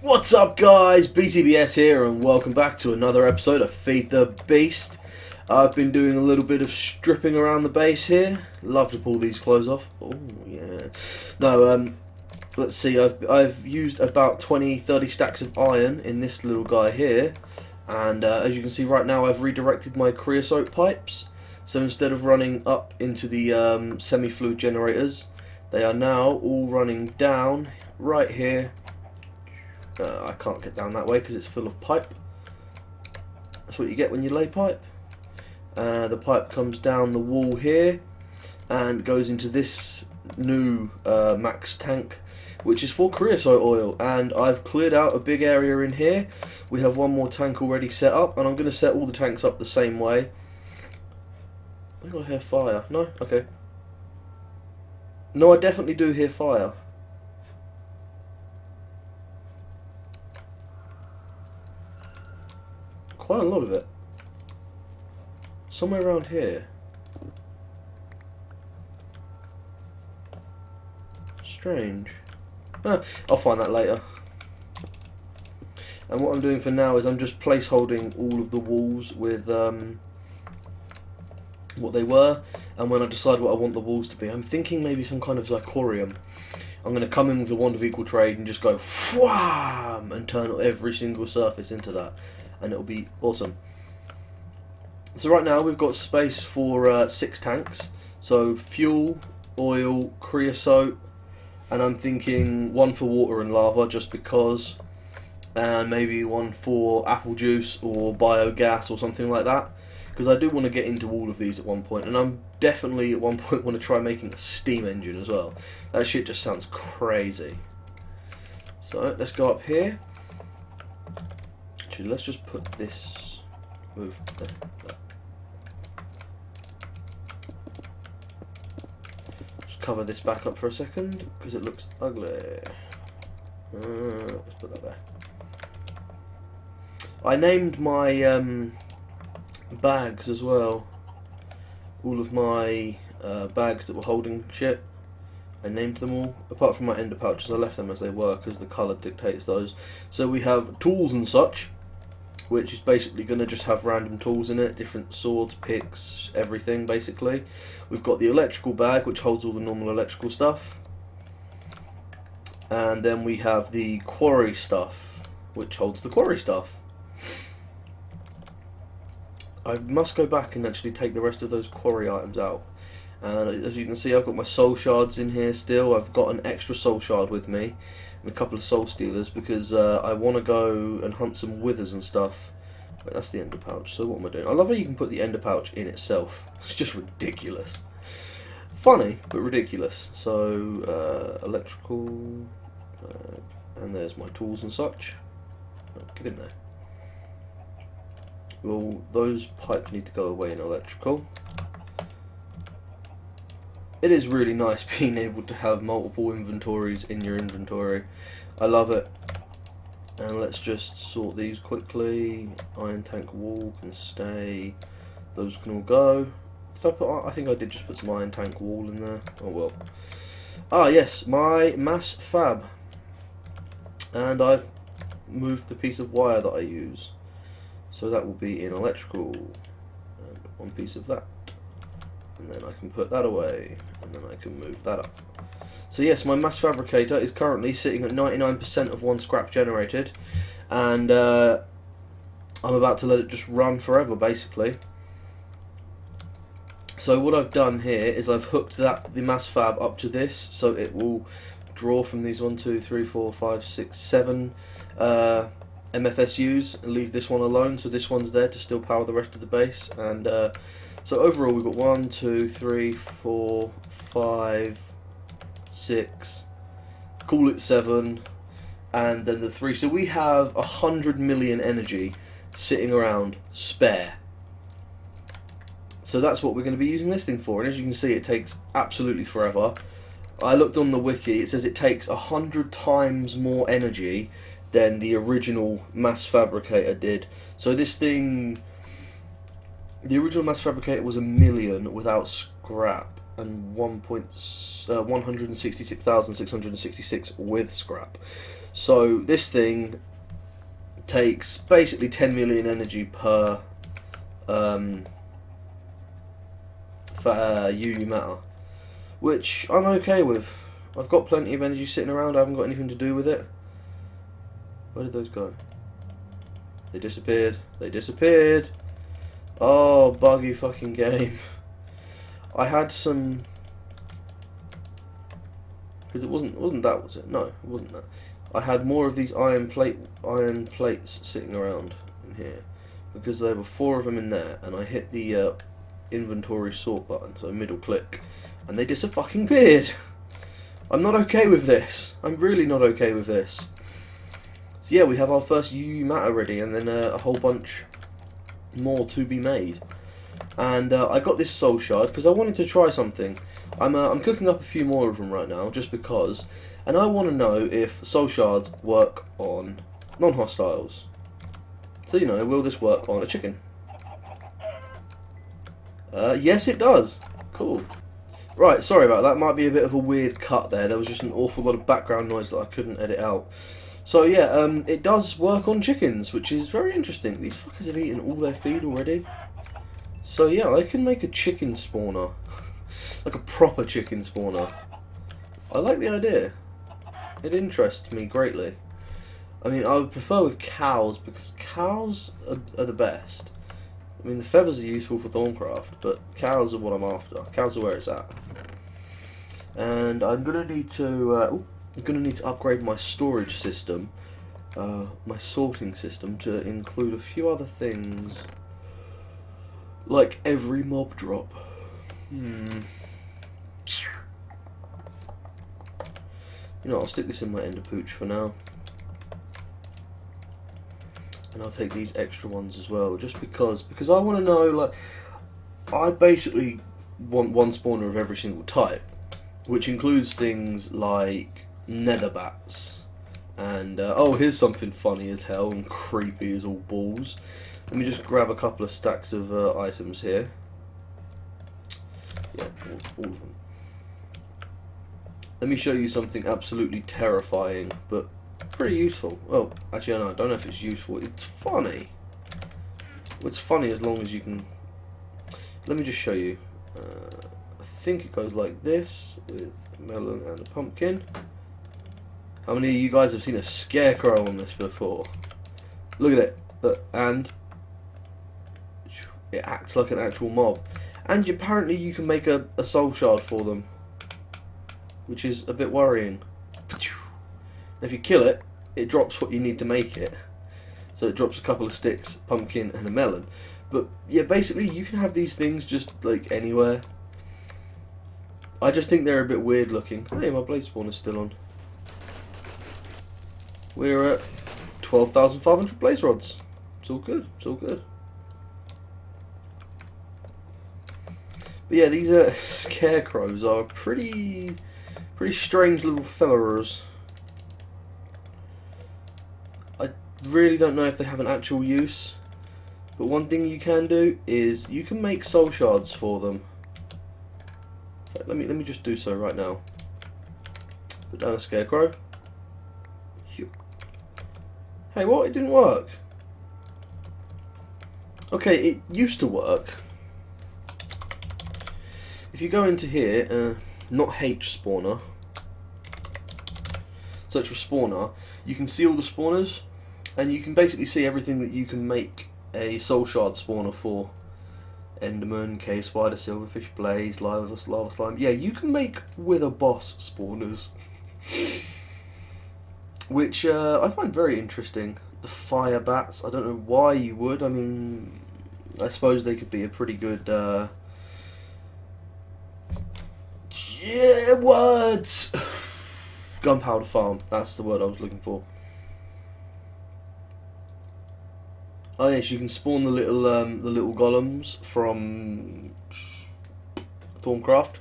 What's up guys, BTBS here and welcome back to another episode of Feed the Beast. I've been doing a little bit of stripping around the base here. Love to pull these clothes off. Oh yeah. No, let's see, I've used about 20-30 stacks of iron in this little guy here. And as you can see right now I've redirected my creosote pipes. So instead of running up into the semi-fluid generators, they are now all running down right here. I can't get down that way because it's full of pipe. That's what you get when you lay pipe. The pipe comes down the wall here and goes into this new max tank, which is for creosote oil. And I've cleared out a big area in here. We have one more tank already set up, and I'm going to set all the tanks up the same way. I think I hear fire. No? Okay. No, I definitely do hear fire. Quite a lot of it. Somewhere around here. Strange. I'll find that later. And what I'm doing for now is I'm just place holding all of the walls with what they were, and when I decide what I want the walls to be, I'm thinking maybe some kind of zirconium. I'm going to come in with the wand of equal trade and just go wham and turn every single surface into that. And it'll be awesome. So right now we've got space for 6 tanks. So fuel, oil, creosote, and I'm thinking one for water and lava just because, and maybe one for apple juice or biogas or something like that. Because I do want to get into all of these at one point, and I'm definitely at one point want to try making a steam engine as well. That shit just sounds crazy. So let's go up here. Actually, let's just put this, move there. Just cover this back up for a second because it looks ugly. Let's put that there. I named my bags as well. All of my bags that were holding shit, I named them all, apart from my ender pouches. I left them as they were because the colour dictates those. So we have tools and such, which is basically going to just have random tools in it, different swords, picks, everything basically. We've got the electrical bag, which holds all the normal electrical stuff. And then we have the quarry stuff, which holds the quarry stuff. I must go back and actually take the rest of those quarry items out. And as you can see, I've got my soul shards in here still. I've got an extra soul shard with me and a couple of soul stealers because I want to go and hunt some withers and stuff. But that's the ender pouch. So what am I doing? I love how you can put the ender pouch in itself. It's just ridiculous. Funny, but ridiculous. So electrical, and there's my tools and such. Oh, get in there. Well, those pipes need to go away in electrical. It is really nice being able to have multiple inventories in your inventory. I love it. And let's just sort these quickly. Iron tank wall can stay. Those can all go. Did I put? I think I did just put some iron tank wall in there. Oh well. Ah yes, my mass fab. And I've moved the piece of wire that I use. So that will be in electrical. And one piece of that. And then I can put that away, and then I can move that up. So yes, my mass fabricator is currently sitting at 99% of one scrap generated, and I'm about to let it just run forever basically. So what I've done here is I've hooked the mass fab up to this, so it will draw from these 1, 2, 3, 4, 5, 6, 7 MFSUs and leave this one alone, so this one's there to still power the rest of the base. And so overall we've got 1, 2, 3, 4, 5, 6, call it 7, and then the 3. So we have 100 million energy sitting around spare. So that's what we're going to be using this thing for, and as you can see it takes absolutely forever. I looked on the wiki, it says it takes 100 times more energy than the original mass fabricator did. So this thing, the original mass fabricator was 1 million without scrap, and 166,666 with scrap. So this thing takes basically 10 million energy per UU matter, which I'm okay with. I've got plenty of energy sitting around. I haven't got anything to do with it. Where did those go? They disappeared. They disappeared. Oh, buggy fucking game. I had some, because it wasn't that, was it? No, it wasn't that. I had more of these iron plates sitting around in here because there were 4 of them in there, and I hit the inventory sort button, so middle click, and they disappeared. I'm not okay with this. I'm really not okay with this. So yeah, we have our first UU matter ready, and then a whole bunch more to be made. And I got this soul shard because I wanted to try something. I'm cooking up a few more of them right now, just because, and I want to know if soul shards work on non-hostiles. So you know, will this work on a chicken? Yes, it does. Cool. Right, sorry about that. Might be a bit of a weird cut there. There was just an awful lot of background noise that I couldn't edit out. So yeah, it does work on chickens, which is very interesting. These fuckers have eaten all their feed already. So yeah, I can make a chicken spawner. Like a proper chicken spawner. I like the idea. It interests me greatly. I mean, I would prefer with cows, because cows are the best. I mean, the feathers are useful for Thorncraft, but cows are what I'm after. Cows are where it's at. And I'm gonna need to upgrade my storage system, my sorting system, to include a few other things, like every mob drop. You know, I'll stick this in my ender pooch for now. And I'll take these extra ones as well, just because I want to know, like, I basically want one spawner of every single type, which includes things like nether bats, and oh, here's something funny as hell and creepy as all balls. Let me just grab a couple of stacks of items here. Yeah, all of them. Let me show you something absolutely terrifying, but pretty useful. Well, actually, no, I don't know if it's useful. It's funny. It's funny as long as you can. Let me just show you. I think it goes like this, with a melon and a pumpkin. How many of you guys have seen a scarecrow on this before? Look at it. Look, and it acts like an actual mob. And apparently you can make a soul shard for them, which is a bit worrying. If you kill it, it drops what you need to make it. So it drops a couple of sticks, pumpkin, and a melon. But yeah, basically you can have these things just like anywhere. I just think they're a bit weird looking. Hey, my blade spawner's still on. We're at 12,500 blaze rods. It's all good. It's all good. But yeah, these scarecrows are pretty strange little fellers. I really don't know if they have an actual use, but one thing you can do is you can make soul shards for them. Let me just do so right now. Put down a scarecrow. Hey, what? It didn't work. Okay, it used to work. If you go into here, not H spawner, search for spawner, you can see all the spawners, and you can basically see everything that you can make a soul shard spawner for. Enderman, cave spider, silverfish, blaze, lava slime. Yeah, you can make wither boss spawners, which I find very interesting. The fire bats, I don't know why you would. I mean, I suppose they could be a pretty good. Yeah, words. Gunpowder farm. That's the word I was looking for. Oh yes, you can spawn the little golems from Thorncraft.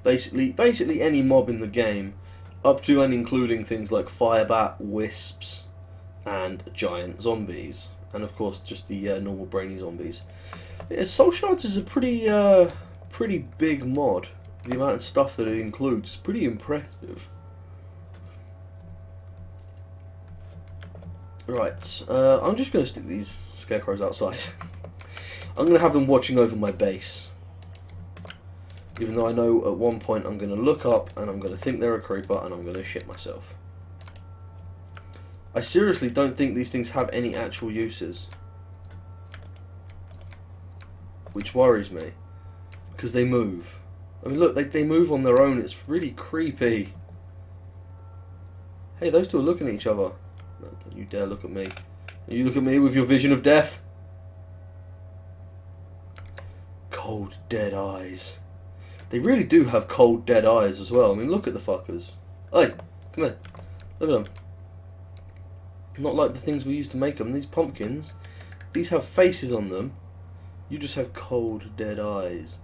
Basically any mob in the game, up to and including things like firebat, wisps, and giant zombies, and of course just the normal brainy zombies. Yeah, Soul Shards is a pretty big mod. The amount of stuff that it includes is pretty impressive. Right, I'm just going to stick these scarecrows outside. I'm going to have them watching over my base. Even though I know at one point I'm going to look up and I'm going to think they're a creeper and I'm going to shit myself. I seriously don't think these things have any actual uses. Which worries me. Because they move. I mean, look, they move on their own. It's really creepy. Hey, those two are looking at each other. No, don't you dare look at me. You look at me with your vision of death. Cold, dead eyes. They really do have cold, dead eyes as well. I mean, look at the fuckers. Hey, come here. Look at them. Not like the things we used to make them. These pumpkins, these have faces on them. You just have cold, dead eyes.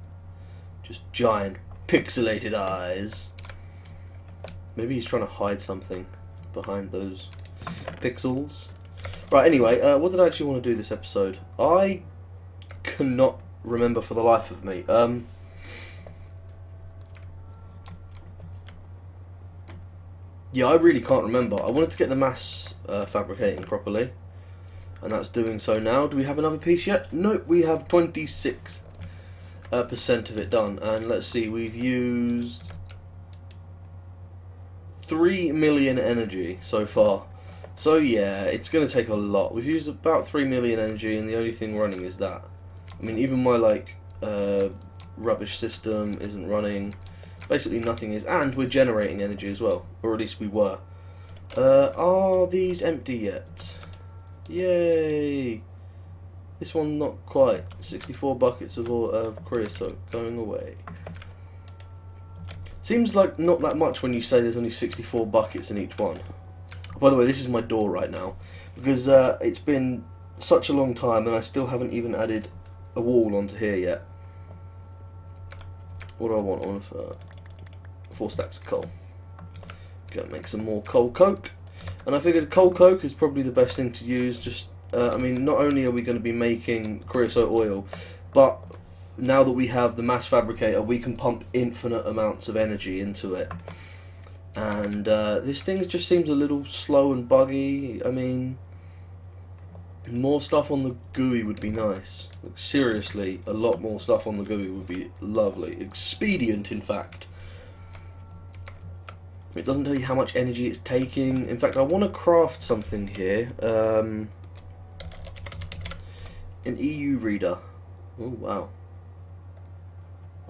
Just giant, pixelated eyes. Maybe he's trying to hide something behind those pixels. Right, anyway, what did I actually want to do this episode? I cannot remember for the life of me. Yeah, I really can't remember. I wanted to get the mass fabricating properly, and that's doing so now. Do we have another piece yet? Nope, we have 26% of it done. And let's see, we've used 3 million energy so far. So yeah, it's going to take a lot. We've used about 3 million energy, and the only thing running is that. I mean, even my rubbish system isn't running. Basically nothing is, and we're generating energy as well, or at least we were. Are these empty yet? Yay! This one not quite. 64 buckets of creosote going away. Seems like not that much when you say there's only 64 buckets in each one. By the way, this is my door right now, because it's been such a long time and I still haven't even added a wall onto here yet. What do I want? I want 4 stacks of coal. Gonna make some more coal coke, and I figured coal coke is probably the best thing to use. Just, I mean, not only are we going to be making creosote oil, but now that we have the mass fabricator, we can pump infinite amounts of energy into it. And this thing just seems a little slow and buggy. I mean, more stuff on the GUI would be nice. Like, seriously, a lot more stuff on the GUI would be lovely. Expedient, in fact. It doesn't tell you how much energy it's taking. In fact, I want to craft something here. An EU reader. Oh, wow.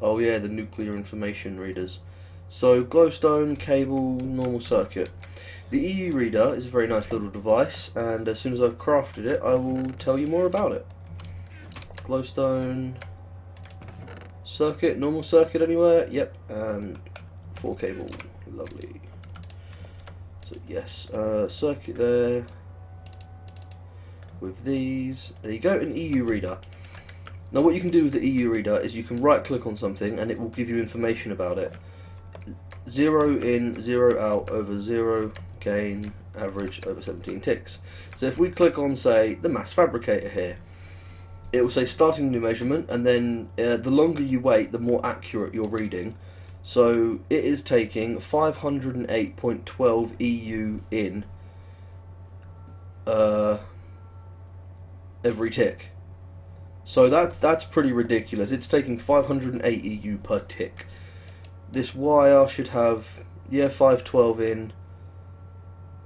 Oh, yeah, the nuclear information readers. So, glowstone, cable, normal circuit. The EU reader is a very nice little device, and as soon as I've crafted it, I will tell you more about it. Glowstone, circuit, normal circuit anywhere? Yep, and 4 cable. Lovely. So yes, circuit there. With these, there you go, an EU reader. Now what you can do with the EU reader is you can right click on something and it will give you information about it. 0 in, 0 out over 0, gain, average over 17 ticks. So if we click on, say, the mass fabricator here, it will say starting new measurement, and then the longer you wait, the more accurate your reading. So it is taking 508.12 EU in every tick. So that's pretty ridiculous. It's taking 508 EU per tick. This wire should have, yeah, 512 in,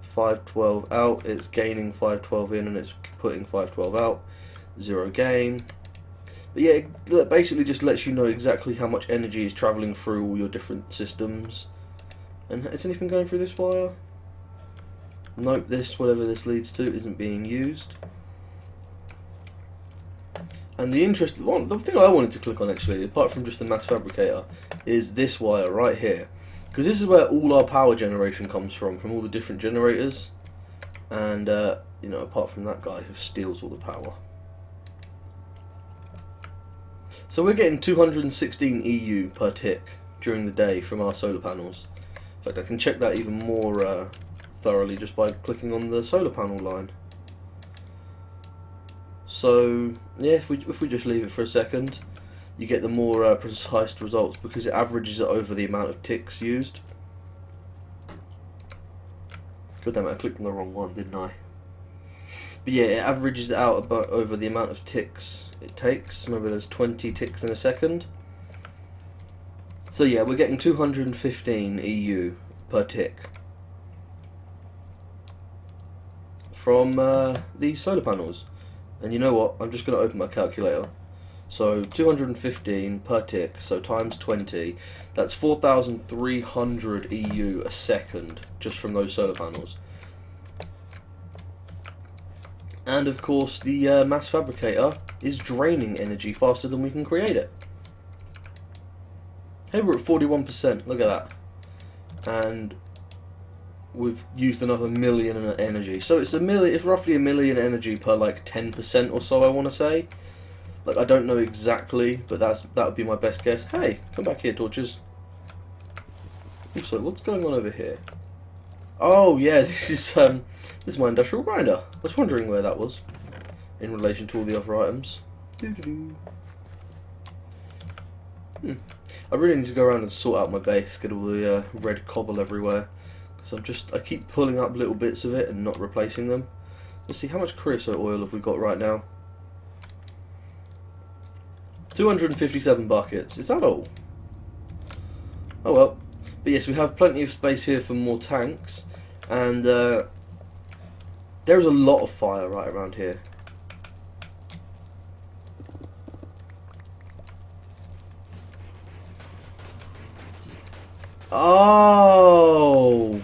512 out. It's gaining 512 in and it's putting 512 out. 0 gain. But yeah, it basically just lets you know exactly how much energy is travelling through all your different systems. And is anything going through this wire? Nope, whatever this leads to, isn't being used. And the thing I wanted to click on actually, apart from just the mass fabricator, is this wire right here. Because this is where all our power generation comes from all the different generators. And, you know, apart from that guy who steals all the power. So we're getting 216 EU per tick during the day from our solar panels. In fact, I can check that even more thoroughly just by clicking on the solar panel line. So yeah, if we just leave it for a second, you get the more precise results because it averages it over the amount of ticks used. God damn it, I clicked on the wrong one, didn't I? But yeah, it averages it out about over the amount of ticks it takes. Remember, there's 20 ticks in a second. So yeah, we're getting 215 EU per tick from these solar panels. And you know what? I'm just going to open my calculator. So 215 per tick, so times 20, that's 4,300 EU a second just from those solar panels. And of course the mass fabricator is draining energy faster than we can create it. Hey, we're at 41%, look at that. And we've used another million in energy. So it's roughly a million energy per like 10% or so, I want to say. Like, I don't know exactly, but that would be my best guess. Hey, come back here, torches. Also, what's going on over here? Oh yeah, this is my industrial grinder. I was wondering where that was in relation to all the other items. I really need to go around and sort out my base, get all the red cobble everywhere, because I keep pulling up little bits of it and not replacing them. Let's see, how much creosote oil have we got right now? 257 buckets. Is that all? Oh well. But yes, we have plenty of space here for more tanks, and there's a lot of fire right around here. Oh!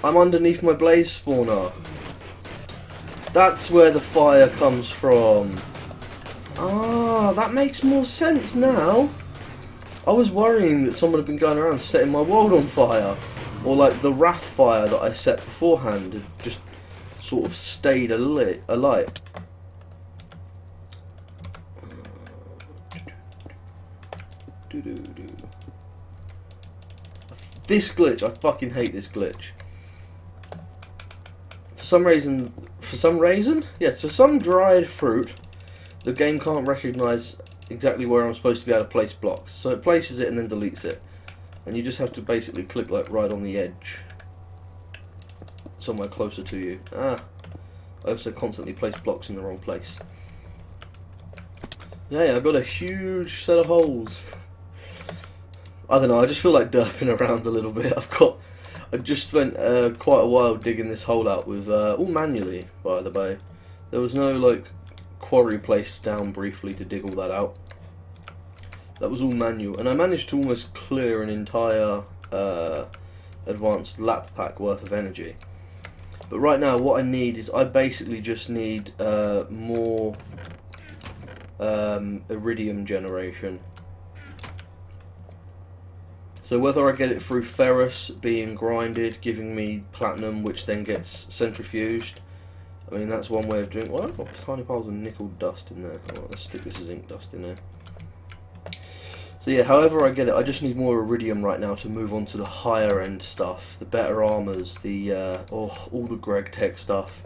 I'm underneath my blaze spawner. That's where the fire comes from. Ah, that makes more sense now. I was worrying that someone had been going around setting my world on fire. Or like the wrath fire that I set beforehand had just sort of stayed alight. This glitch, I fucking hate this glitch. For some dried fruit, the game can't recognise exactly where I'm supposed to be able to place blocks. So it places it and then deletes it. And you just have to basically click like right on the edge. Somewhere closer to you. I also constantly place blocks in the wrong place. Yeah, I've got a huge set of holes. I don't know, I just feel like derping around a little bit. I just spent quite a while digging this hole out with, all manually, by the way. There was no, like, quarry placed down briefly to dig all that out. That was all manual, and I managed to almost clear an entire advanced lap pack worth of energy. But right now, what I need is, I basically just need more iridium generation. So whether I get it through ferrous being grinded, giving me platinum, which then gets centrifuged, I mean, that's one way of doing it. Well, I've got tiny piles of nickel dust in there. Oh, let's stick this as zinc dust in there. So yeah, however I get it, I just need more iridium right now to move on to the higher end stuff, the better armors, the all the Greg Tech stuff.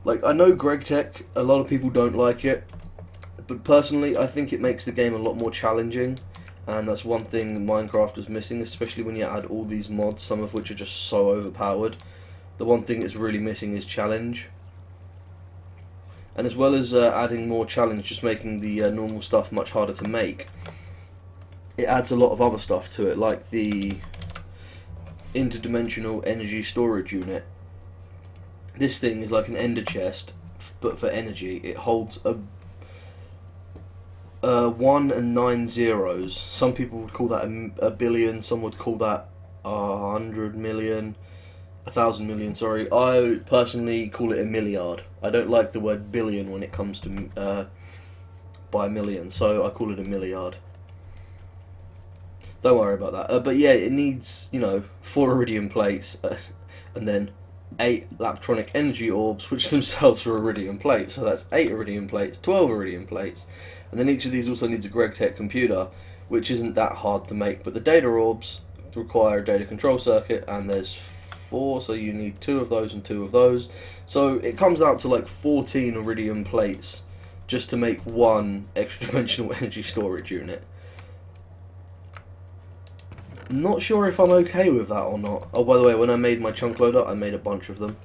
Like, I know Greg Tech, a lot of people don't like it, but personally, I think it makes the game a lot more challenging. And that's one thing Minecraft is missing, especially when you add all these mods, some of which are just so overpowered. The one thing that's really missing is challenge. And as well as adding more challenge, just making the normal stuff much harder to make, it adds a lot of other stuff to it, like the interdimensional energy storage unit. This thing is like an ender chest, but for energy. It holds a 1 and 9 zeros. Some people would call that a billion, some would call that 100 million, 1,000 million, sorry. I personally call it a milliard. I don't like the word billion when it comes to by million, so I call it a milliard. Don't worry about that. But yeah, it needs, 4 iridium plates, and then 8 Laptronic energy orbs, which themselves are iridium plates. So that's 8 iridium plates, 12 iridium plates. And then each of these also needs a GregTech computer, which isn't that hard to make. But the data orbs require a data control circuit, and there's 4, so you need 2 of those and 2 of those. So it comes out to like 14 iridium plates just to make one extra dimensional energy storage unit. I'm not sure if I'm okay with that or not. Oh, by the way, when I made my chunk loader, I made a bunch of them.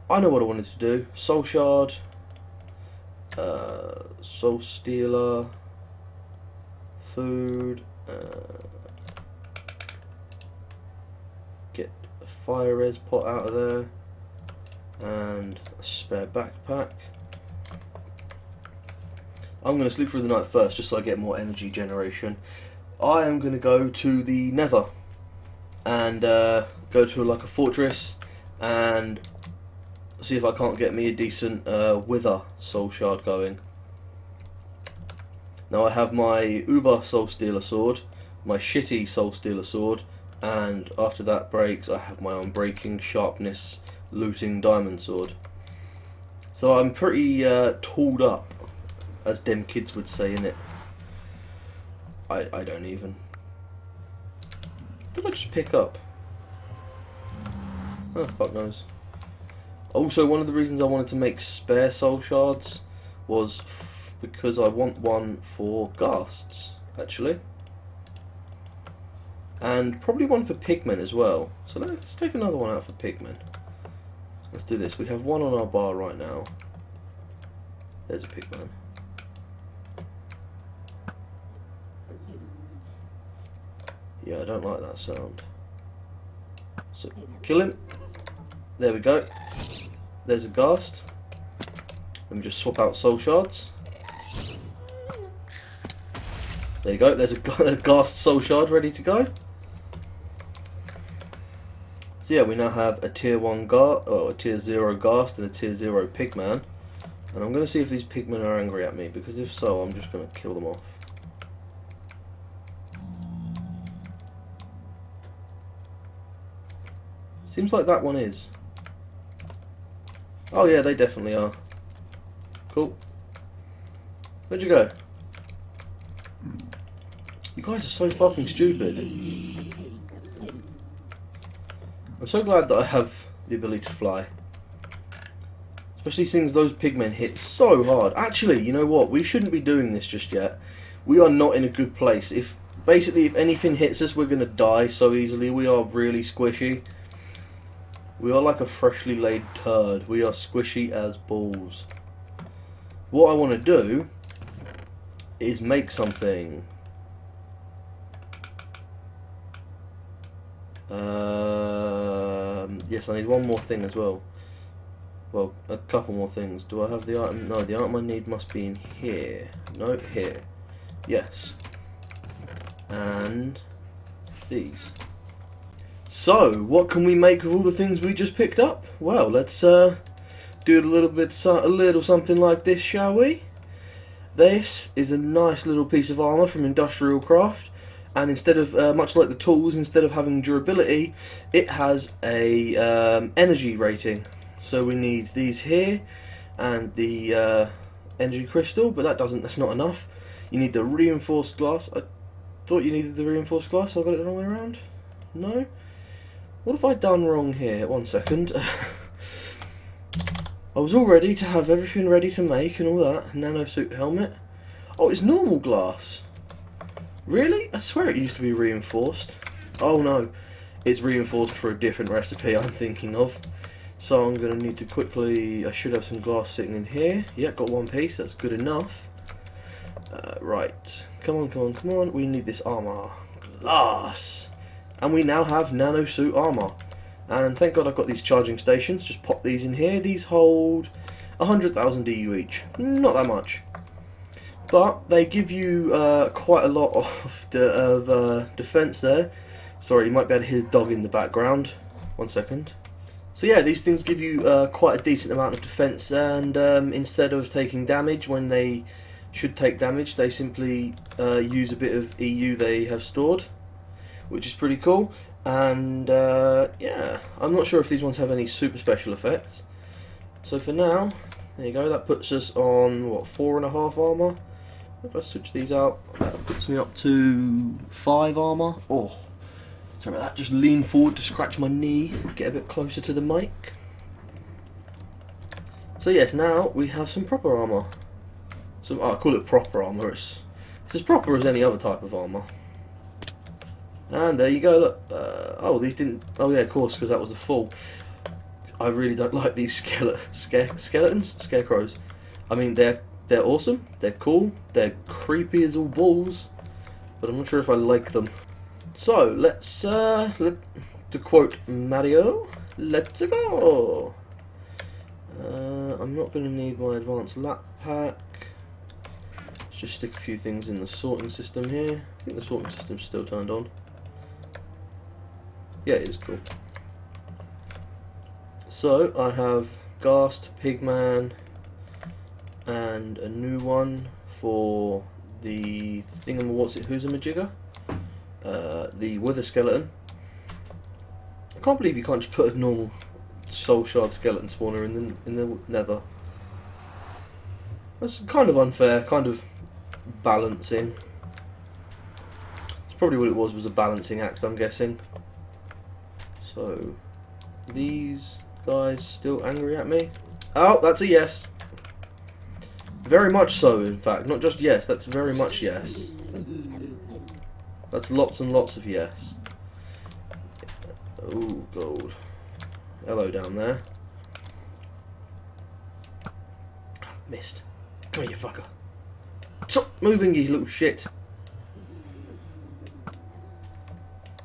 I know what I wanted to do. Soul Shard, Soul Stealer, food, get a fire res pot out of there, and a spare backpack. I'm going to sleep through the night first, just so I get more energy generation. I am going to go to the Nether and go to like a fortress and see if I can't get me a decent Wither Soul Shard going. Now I have my Uber Soul Stealer sword, my shitty Soul Stealer sword, and after that breaks I have my Unbreaking Sharpness Looting Diamond sword. So I'm pretty tooled up, as them kids would say, innit? I don't even. What did I just pick up? Oh, fuck knows. Also, one of the reasons I wanted to make spare soul shards was because I want one for ghasts, actually. And probably one for pigmen as well. So let's take another one out for pigmen. Let's do this. We have one on our bar right now. There's a pigman. Yeah, I don't like that sound. So, kill him. There we go. There's a ghast. Let me just swap out soul shards. There you go. There's a ghast soul shard ready to go. So yeah, we now have a tier 1 ghast, or a tier 0 ghast and a tier 0 pigman. And I'm going to see if these pigmen are angry at me, because if so, I'm just going to kill them off. Seems like that one is. Oh yeah, they definitely are. Cool. Where'd you go? You guys are so fucking stupid. I'm so glad that I have the ability to fly. Especially since those pigmen hit so hard. Actually, you know what? We shouldn't be doing this just yet. We are not in a good place. Basically, if anything hits us, we're going to die so easily. We are really squishy. We are like a freshly laid turd. We are squishy as balls. What I want to do is make something. Yes, I need one more thing as well. Well, a couple more things. Do I have the item? No, the item I need must be in here. No, here. Yes. And these. So, what can we make of all the things we just picked up? Well, let's do a little something like this, shall we? This is a nice little piece of armour from Industrial Craft, and instead of much like the tools, instead of having durability, it has a energy rating. So we need these here, and the energy crystal, but that's not enough. You need the reinforced glass. I thought you needed the reinforced glass, so I got it the wrong way around. No. What have I done wrong here? 1 second. I was all ready to have everything ready to make and all that. Nanosuit helmet. Oh, it's normal glass. Really? I swear it used to be reinforced. Oh no. It's reinforced for a different recipe I'm thinking of. So I'm going to need to quickly... I should have some glass sitting in here. Yeah, got one piece. That's good enough. Right. Come on. We need this armour. Glass. And we now have nanosuit armour. And thank God I've got these charging stations. Just pop these in here. These hold 100,000 DU each. Not that much. But they give you quite a lot of defence there. Sorry, you might be able to hear the dog in the background. 1 second. So yeah, these things give you quite a decent amount of defence. And instead of taking damage when they should take damage, they simply use a bit of EU they have stored, which is pretty cool. And yeah, I'm not sure if these ones have any super special effects. So for now, there you go, that puts us on, what, 4.5 armour? If I switch these out, that puts me up to 5 armour. Oh, sorry about that, just lean forward to scratch my knee, get a bit closer to the mic. So yes, now we have some proper armour. I call it proper armour, it's as proper as any other type of armour. And there you go, look. Oh, these didn't... Oh yeah, of course, because that was a full. I really don't like these skeletons? Scarecrows. I mean, they're awesome, they're cool, they're creepy as all balls, but I'm not sure if I like them. So, let's, to quote Mario, let's go! I'm not going to need my advanced lap pack. Let's just stick a few things in the sorting system here. I think the sorting system's still turned on. Yeah, it is cool. So, I have Ghast, Pigman, and a new one for the who's-a-majigger? The Wither Skeleton. I can't believe you can't just put a normal Soul Shard Skeleton spawner in the Nether. That's kind of unfair, kind of balancing. It's probably what it was a balancing act, I'm guessing. So, these guys still angry at me? Oh, that's a yes. Very much so, in fact. Not just yes, that's very much yes. That's lots and lots of yes. Ooh, gold. Hello down there. Missed. Come here, you fucker. Stop moving, you little shit.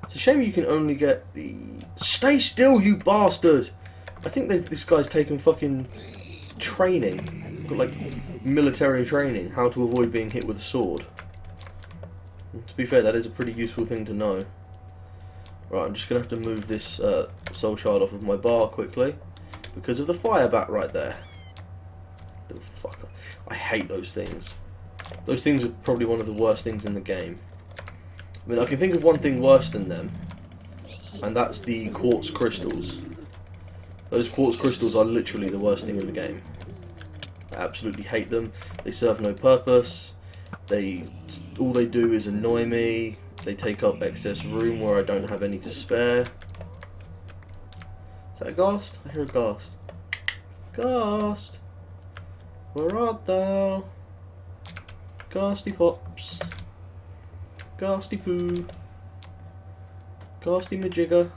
It's a shame you can only get the... Stay still, you bastard! I think this guy's taken fucking training. Like, military training. How to avoid being hit with a sword. And to be fair, that is a pretty useful thing to know. Right, I'm just going to have to move this soul shard off of my bar quickly. Because of the fire bat right there. Little fucker. I hate those things. Those things are probably one of the worst things in the game. I mean, I can think of one thing worse than them. And that's the quartz crystals. Those quartz crystals are literally the worst thing in the game. I absolutely hate them. They serve no purpose. All they do is annoy me. They take up excess room where I don't have any to spare. Is that a ghast? I hear a ghast. Ghast! Where art thou? Ghasty pops. Ghasty poo. Ghasty majigger.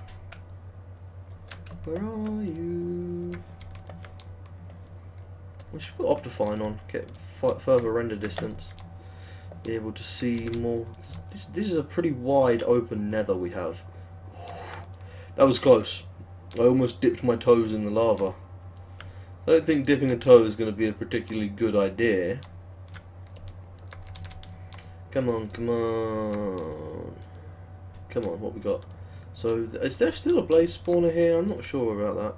Where are you? I should put Optifine on, get further render distance. Be able to see more. This is a pretty wide open nether we have. That was close. I almost dipped my toes in the lava. I don't think dipping a toe is going to be a particularly good idea. Come on, come on. Come on, what we got? So, is there still a blaze spawner here? I'm not sure about that.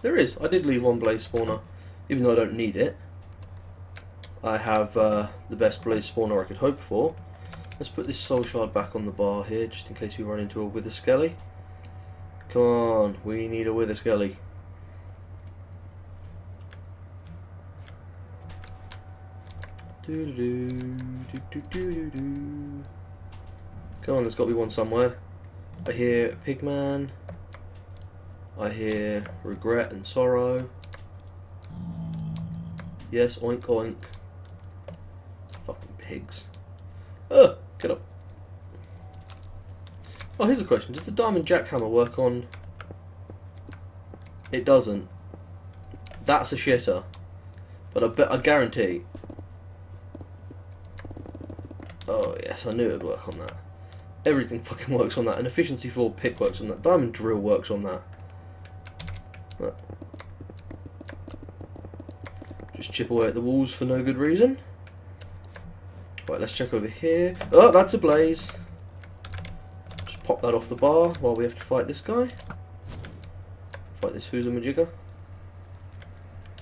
There is. I did leave one blaze spawner, even though I don't need it. I have the best blaze spawner I could hope for. Let's put this soul shard back on the bar here, just in case we run into a wither skelly. Come on, we need a wither skelly. Come on, there's got to be one somewhere. I hear Pigman. I hear regret and sorrow. Yes, oink oink. Fucking pigs. Oh, get up. Oh, here's a question. Does the diamond jackhammer work on... It doesn't. That's a shitter. But I guarantee... Oh yes, I knew it would work on that. Everything fucking works on that. An efficiency 4 pick works on that. Diamond drill works on that. Look. Just chip away at the walls for no good reason. Right, let's check over here. Oh, that's a blaze. Just pop that off the bar while we have to fight this guy. Fight this who's-a-majigger.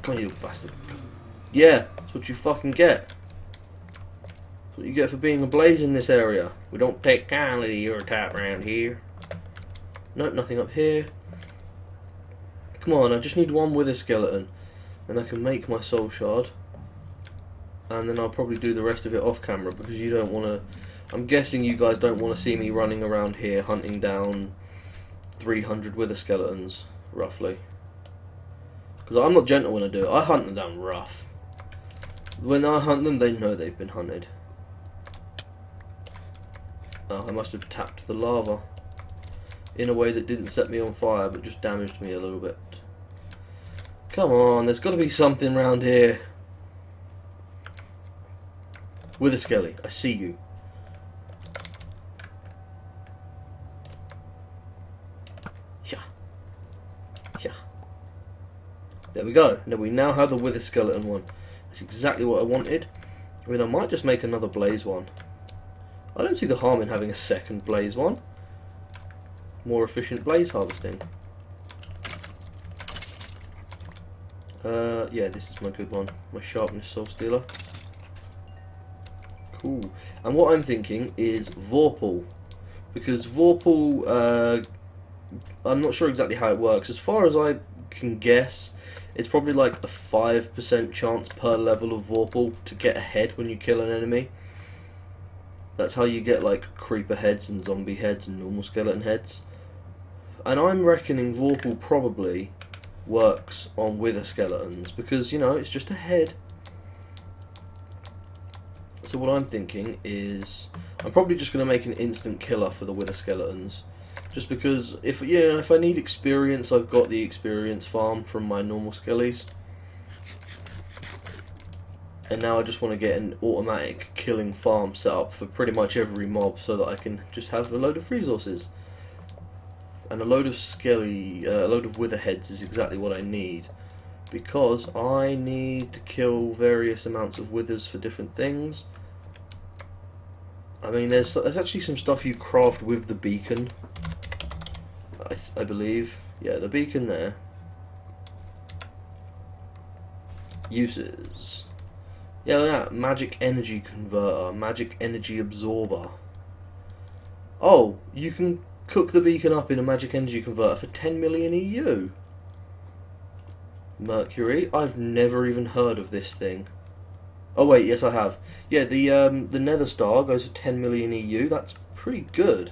Come on, you bastard. Yeah, that's what you fucking get. That's what you get for being a blaze in this area. We don't take kindly to your type around here. Nope, nothing up here. Come on, I just need one wither skeleton. Then I can make my soul shard. And then I'll probably do the rest of it off camera because you don't want to... I'm guessing you guys don't want to see me running around here hunting down 300 wither skeletons, roughly. Because I'm not gentle when I do it. I hunt them down rough. When I hunt them, they know they've been hunted. Oh, I must have tapped the lava in a way that didn't set me on fire, but just damaged me a little bit. Come on, there's got to be something around here. Wither Skelly, I see you. Yeah. Yeah. There we go. Now we now have the Wither Skeleton one. That's exactly what I wanted. I mean, I might just make another blaze one. I don't see the harm in having a second blaze one. More efficient blaze harvesting. Yeah, this is my good one. My sharpness soul stealer. Cool. And what I'm thinking is Vorpal. Because Vorpal, I'm not sure exactly how it works. As far as I can guess, it's probably like a 5% chance per level of Vorpal to get ahead when you kill an enemy. That's how you get like creeper heads and zombie heads and normal skeleton heads. And I'm reckoning Vorpal probably works on wither skeletons because, you know, it's just a head. So what I'm thinking is I'm probably just going to make an instant killer for the wither skeletons. Just because if I need experience, I've got the experience farm from my normal skellies. And now I just want to get an automatic killing farm set up for pretty much every mob so that I can just have a load of resources. And a load of a load of wither heads is exactly what I need. Because I need to kill various amounts of withers for different things. I mean, there's actually some stuff you craft with the beacon. I believe. Yeah, the beacon there. Uses. Yeah, look at that. Magic energy converter. Magic energy absorber. Oh, you can cook the beacon up in a magic energy converter for 10 million EU. Mercury. I've never even heard of this thing. Oh wait, yes I have. Yeah, the Nether Star goes for 10 million EU. That's pretty good.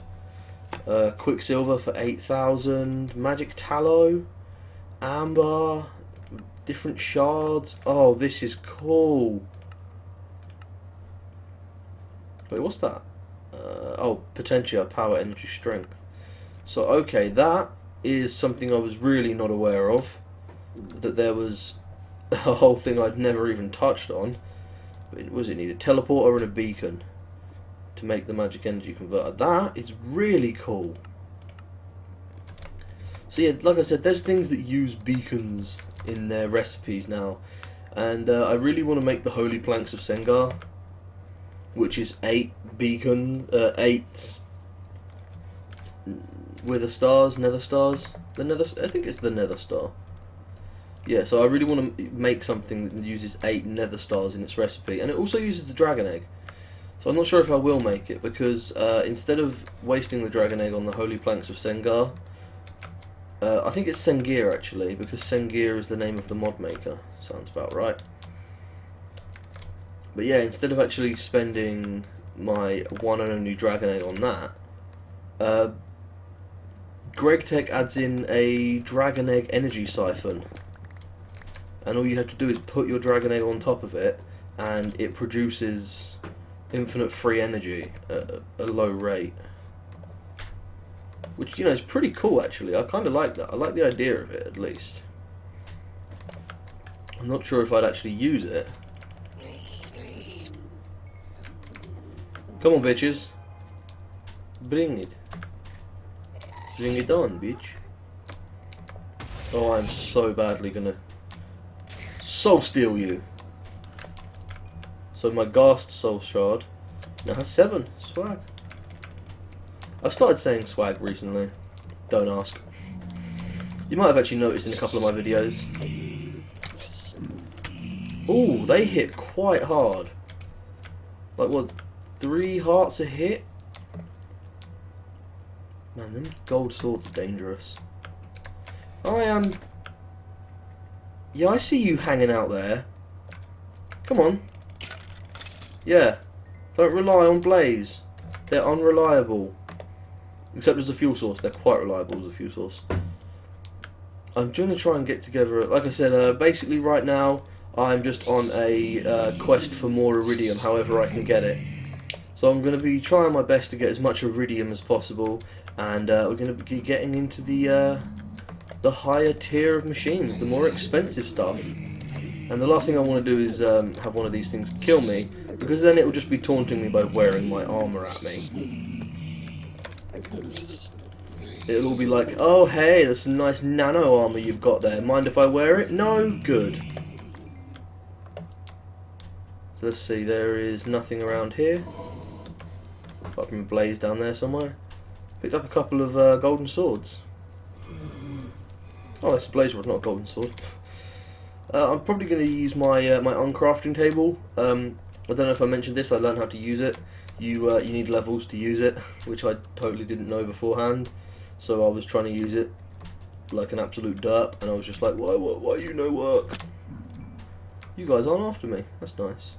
Quicksilver for 8,000. Magic tallow. Amber. Different shards. Oh, this is cool. Wait, what's that? Oh, Potentia, power, energy, strength. So, okay, that is something I was really not aware of. That there was a whole thing I'd never even touched on. But what does it need? A teleporter and a beacon to make the magic energy converter. That is really cool. So yeah, like I said, there's things that use beacons in their recipes now. And I really want to make the Holy Planks of Sengar, which is 8 wither stars, nether stars. I think it's the nether star. Yeah, so I really want to make something that uses 8 nether stars in its recipe, and it also uses the dragon egg. So I'm not sure if I will make it because instead of wasting the dragon egg on the Holy Planks of Sengar, I think it's Sengir actually, because Sengir is the name of the mod maker. Sounds about right. But yeah, instead of actually spending my one and only dragon egg on that, GregTech adds in a dragon egg energy siphon. And all you have to do is put your dragon egg on top of it, and it produces infinite free energy at a low rate. Which, you know, is pretty cool actually. I kind of like that. I like the idea of it, at least. I'm not sure if I'd actually use it. Come on, bitches. Bring it. Bring it on, bitch. Oh, I'm so badly gonna soul steal you. So my Ghast Soul Shard now has 7. Swag. I've started saying swag recently. Don't ask. You might have actually noticed in a couple of my videos. Ooh, they hit quite hard. Like what, 3 hearts a hit? Man, them gold swords are dangerous. Yeah, I see you hanging out there. Come on. Yeah. Don't rely on Blaze. They're unreliable. Except as a fuel source. They're quite reliable as a fuel source. I'm going to try and get together... Like I said, basically right now, I'm just on a quest for more Iridium, however I can get it. So I'm going to be trying my best to get as much iridium as possible, and we're going to be getting into the higher tier of machines, the more expensive stuff. And the last thing I want to do is have one of these things kill me, because then it will just be taunting me by wearing my armour at me. It'll all be like, oh hey, there's some nice nano armour you've got there, mind if I wear it? No? Good. So let's see, there is nothing around here. Apart from a blaze down there somewhere. Picked up a couple of golden swords. Oh, that's a blaze rod, not a golden sword. I'm probably going to use my my uncrafting table. I don't know if I mentioned this. I learned how to use it. You need levels to use it, which I totally didn't know beforehand. So I was trying to use it like an absolute derp, and I was just like, why you no work? You guys aren't after me. That's nice.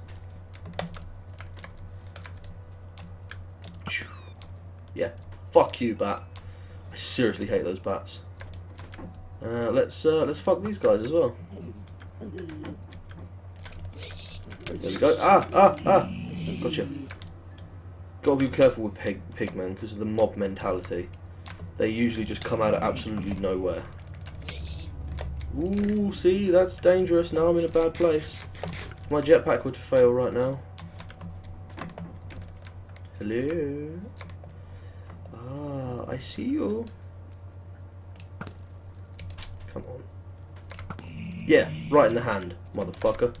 Yeah, fuck you, bat. I seriously hate those bats. Let's fuck these guys as well. There we go. Ah! Gotcha. Gotta be careful with pigmen because of the mob mentality. They usually just come out of absolutely nowhere. Ooh, see, that's dangerous. Now I'm in a bad place. If my jetpack were to fail right now. Hello. Ah, I see you. Come on. Yeah, right in the hand, motherfucker.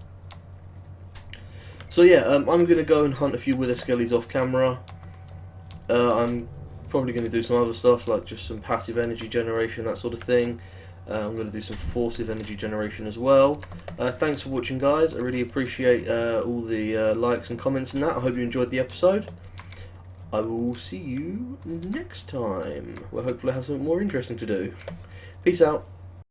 So yeah, I'm going to go and hunt a few wither skellies off camera. I'm probably going to do some other stuff, like just some passive energy generation, that sort of thing. I'm going to do some forcive energy generation as well. Thanks for watching, guys. I really appreciate all the likes and comments and that. I hope you enjoyed the episode. I will see you next time, where hopefully I have something more interesting to do. Peace out.